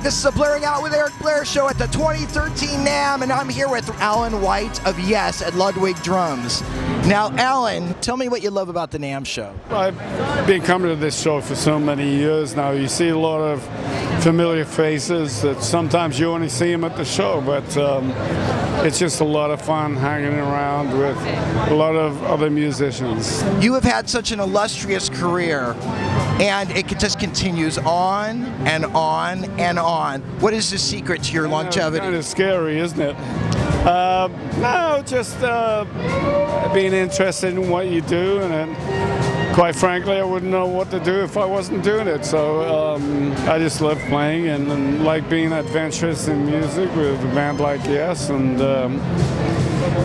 This is a Blairing Out with Eric Blair show at the 2013 NAMM, and I'm here with ALEN White of Yes at Ludwig Drums. Now, ALEN, tell me what you love about the NAMM show. I've been coming to this show for so many years now. You see a lot of familiar faces that sometimes you only see them at the show, but it's just a lot of fun hanging around with a lot of other musicians. You have had such an illustrious career, and it just continues on and on and on. What is the secret to your longevity? It's kind of scary, isn't it? No, just being interested in what you do, and quite frankly, I wouldn't know what to do if I wasn't doing it. So I just love playing and like being adventurous in music with a band like Yes, and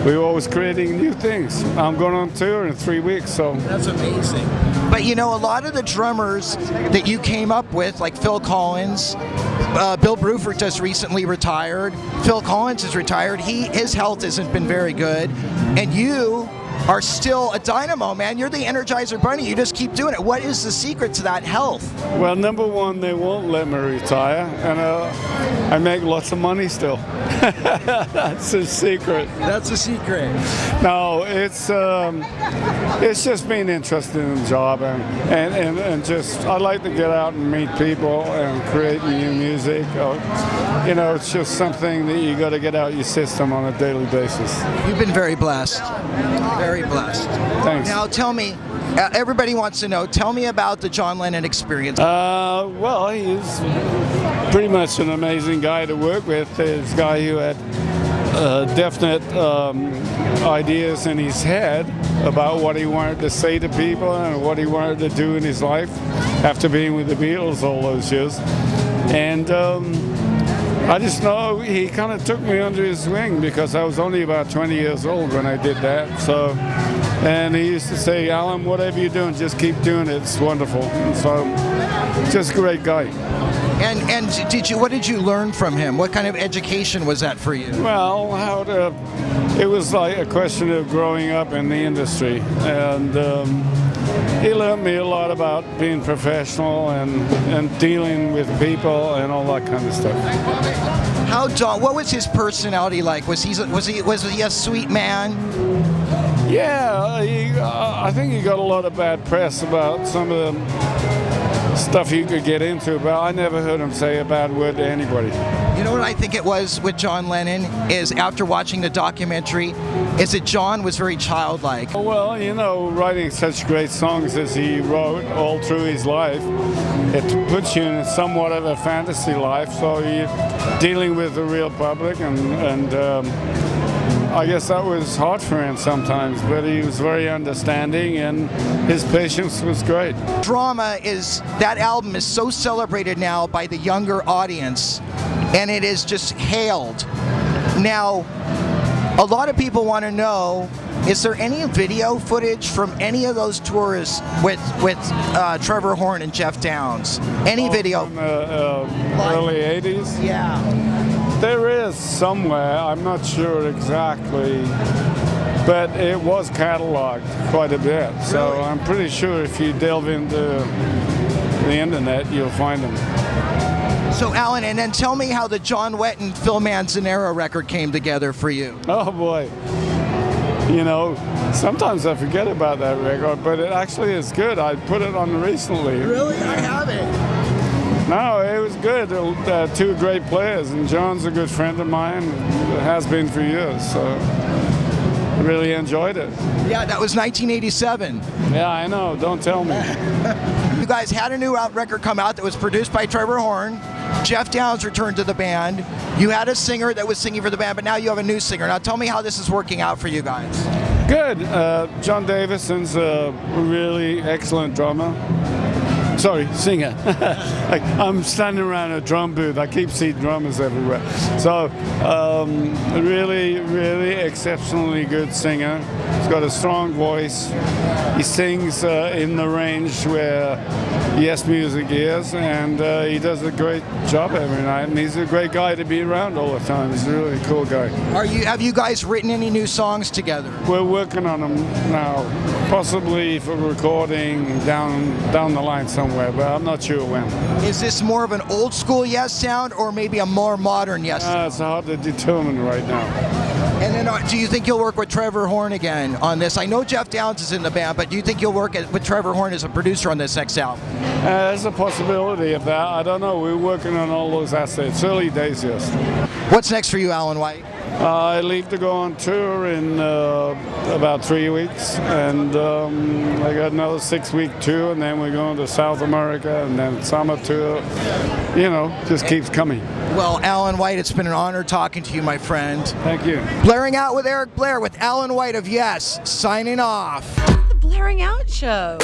we're always creating new things. I'm going on tour in 3 weeks, so that's amazing. But you know, a lot of the drummers that you came up with, like Phil Collins, Bill Bruford just recently retired. Phil Collins is retired. His health hasn't been very good, and you are still a dynamo, man. You're the Energizer Bunny. You just keep doing it. What is the secret to that health? Well, number one, they won't let me retire, and I make lots of money still. That's the secret. That's the secret. No, it's just being interested in the job, and just I like to get out and meet people and create new music. You know, it's just something that you got to get out your system on a daily basis. You've been very blessed. Very blessed. Thanks. Now tell me, everybody wants to know, tell me about the John Lennon experience. Well, he's pretty much an amazing guy to work with. He's a guy who had definite ideas in his head about what he wanted to say to people and what he wanted to do in his life after being with the Beatles all those years. And I just know he kind of took me under his wing because I was only about 20 years old when I did that. So, and he used to say, "Alan, whatever you're doing, just keep doing it. It's wonderful." And so, just a great guy. And what did you learn from him? What kind of education was that for you? Well, it was like a question of growing up in the industry, and he learned me a lot about being professional and dealing with people and all that kind of stuff. What was his personality like? Was he a sweet man? Yeah, I think he got a lot of bad press about some of the stuff he could get into, but I never heard him say a bad word to anybody. You know what I think it was with John Lennon is, after watching the documentary, is that John was very childlike. Well, you know, writing such great songs as he wrote all through his life, it puts you in somewhat of a fantasy life, so you're dealing with the real public, and I guess that was hard for him sometimes, but he was very understanding and his patience was great. That album is so celebrated now by the younger audience, and it is just hailed. Now, a lot of people want to know, is there any video footage from any of those tours with Trevor Horn and Jeff Downes? Any video? From early 80s? Yeah. There is somewhere, I'm not sure exactly, but it was cataloged quite a bit. So Really? I'm pretty sure if you delve into the internet, you'll find them. So Alan, and then tell me how the John Wetton, Phil Manzanero record came together for you. Oh boy. You know, sometimes I forget about that record, but it actually is good. I put it on recently. Really? I have it. No, it was good. Two great players, and John's a good friend of mine. It has been for years, so I really enjoyed it. Yeah, that was 1987. Yeah, I know. Don't tell me. You guys had a new record come out that was produced by Trevor Horn. Jeff Downes returned to the band. You had a singer that was singing for the band, but now you have a new singer. Now tell me how this is working out for you guys. Good. John Davison's a really excellent drummer. Sorry, singer. I'm standing around a drum booth. I keep seeing drummers everywhere. So, really, really exceptionally good singer. He's got a strong voice. He sings in the range where Yes music is, and he does a great job every night. And he's a great guy to be around all the time. He's a really cool guy. Have you guys written any new songs together? We're working on them now, possibly for recording down the line somewhere. somewhere, but I'm not sure when. Is this more of an old school Yes sound or maybe a more modern Yes sound? It's hard to determine right now. And then do you think you'll work with Trevor Horn again on this? I know Jeff Downs is in the band, but do you think you'll work with Trevor Horn as a producer on this next album? There's a possibility of that. I don't know. We're working on all those assets. Early days, yes. What's next for you, ALEN White? I leave to go on tour in about 3 weeks, and I got another 6-week tour, and then we're going to South America, and then summer tour. You know, just keeps coming. Well, ALEN White, it's been an honor talking to you, my friend. Thank you. Blaring Out with Eric Blair with ALEN White of Yes, signing off. The Blaring Out Show.